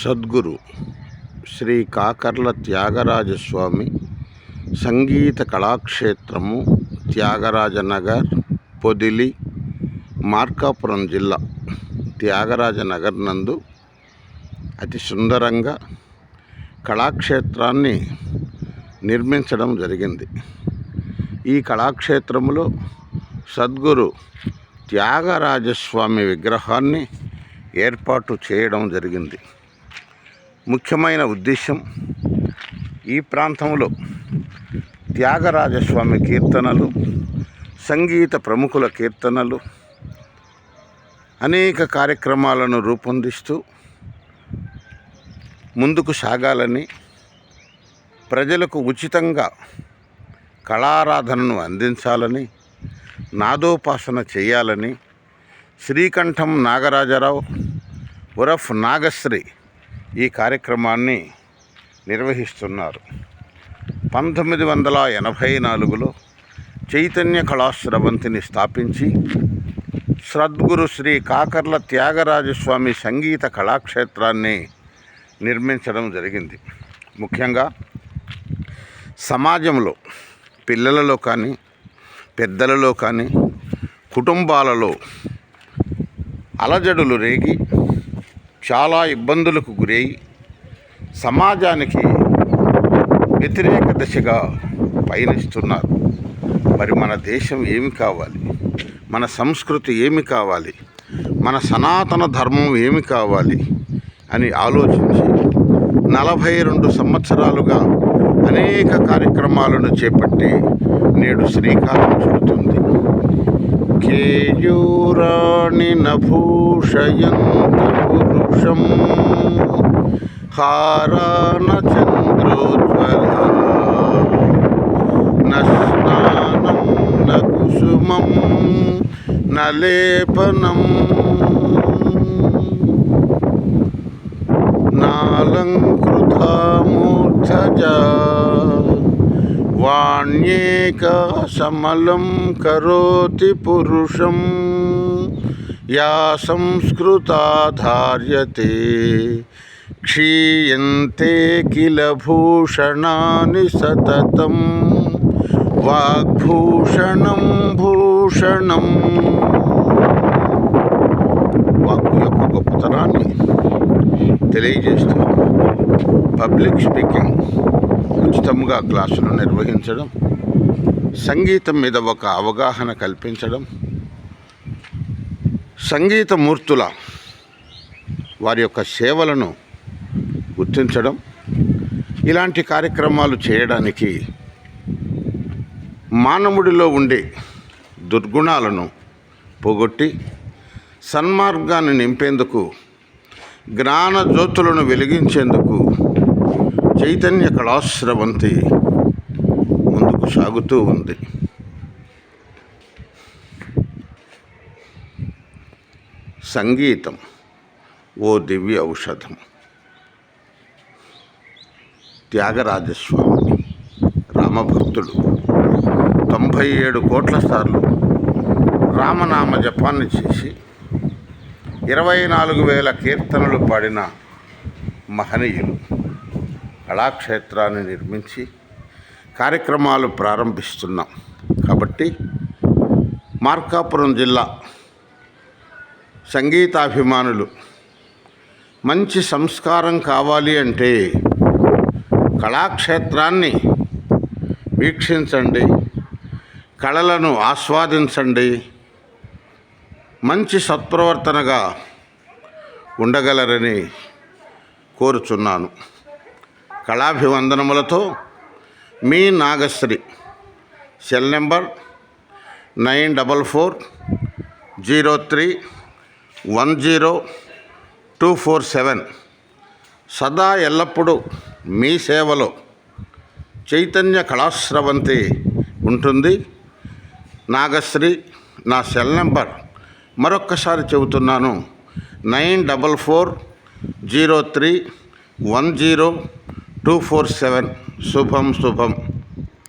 సద్గురు శ్రీ కాకర్ల త్యాగరాజస్వామి సంగీత కళాక్షేత్రము, త్యాగరాజనగర్, పొదిలి, మార్కాపురం జిల్లా త్యాగరాజనగర్ నందు అతి సుందరంగా కళాక్షేత్రాన్ని నిర్మించడం జరిగింది. ఈ కళాక్షేత్రములో సద్గురు త్యాగరాజస్వామి విగ్రహాన్ని ఏర్పాటు చేయడం జరిగింది. ముఖ్యమైన ఉద్దేశం, ఈ ప్రాంతంలో త్యాగరాజస్వామి కీర్తనలు, సంగీత ప్రముఖుల కీర్తనలు, అనేక కార్యక్రమాలను రూపొందిస్తూ ముందుకు సాగాలని, ప్రజలకు ఉచితంగా కళారాధనను అందించాలని, నాదోపాసన చేయాలని శ్రీకంఠం నాగరాజరావు ఉరఫ్ నాగశ్రీ ఈ కార్యక్రమాన్ని నిర్వహిస్తున్నారు. 1984లో చైతన్య కళాస్రవంతిని స్థాపించి సద్గురు శ్రీ కాకర్ల త్యాగరాజస్వామి సంగీత కళాక్షేత్రాన్ని నిర్మించడం జరిగింది. ముఖ్యంగా సమాజంలో పిల్లలలో కానీ, పెద్దలలో కానీ, కుటుంబాలలో అలజడులు రేగి చాలా ఇబ్బందులకు గురై సమాజానికి వ్యతిరేక దిశగా పయనిస్తున్నారు. మరి మన దేశం ఏమి కావాలి, మన సంస్కృతి ఏమి కావాలి, మన సనాతన ధర్మం ఏమి కావాలి అని ఆలోచించి 42 సంవత్సరాలుగా అనేక కార్యక్రమాలను చేపట్టి నేడు శ్రీకారం చుడుతుంది. కేయూరాణి నభూషయంత పురుషం హారాన చంద్రోజ్వల నస్నానం న కుసుమం న లేపనం నాలంకృతామూర్ధజా వాణ్యేక సమలం కరోతి పురుషం యా సంస్కృతాధార్యతే క్షీయంతే కిల భూషణాని సతతం వాగ్భూషణం భూషణం. వాక్కు యొక్క గొప్పతనాన్ని తెలియజేస్తూ పబ్లిక్ స్పీకింగ్ ఉచితంగా క్లాసులు నిర్వహించడం, సంగీతం మీద ఒక అవగాహన కల్పించడం, సంగీతమూర్తుల వారి యొక్క సేవలను గుర్తించడం, ఇలాంటి కార్యక్రమాలు చేయడానికి మానవుడిలో ఉండే దుర్గుణాలను పోగొట్టి సన్మార్గాన్ని నింపేందుకు, జ్ఞాన జ్యోతులను వెలిగించేందుకు చైతన్య కళాస్రవంతి ముందుకు సాగుతూ ఉంది. సంగీతం ఓ దివ్య ఔషధం. త్యాగరాజస్వామి రామభక్తుడు 97 కోట్ల సార్లు రామనామ జపాన్ని చేసి 24,000 కీర్తనలు పాడిన మహనీయులు కళాక్షేత్రాన్ని నిర్మించి కార్యక్రమాలు ప్రారంభిస్తున్నాం. కాబట్టి మార్కాపురం జిల్లా సంగీతాభిమానులు మంచి సంస్కారం కావాలి అంటే కళాక్షేత్రాన్ని వీక్షించండి, కళలను ఆస్వాదించండి, మంచి సత్ప్రవర్తనగా ఉండగలరని కోరుచున్నాను. కళాభివందనములతో మీ నాగశ్రీ. Cell number 9444031047. సదా ఎల్లప్పుడూ మీ సేవలో చైతన్య కళాస్రవంతి ఉంటుంది. నాగశ్రీ. నా సెల్ నెంబర్ మరొక్కసారి చెబుతున్నాను, 9444031047. శుభం శుభం.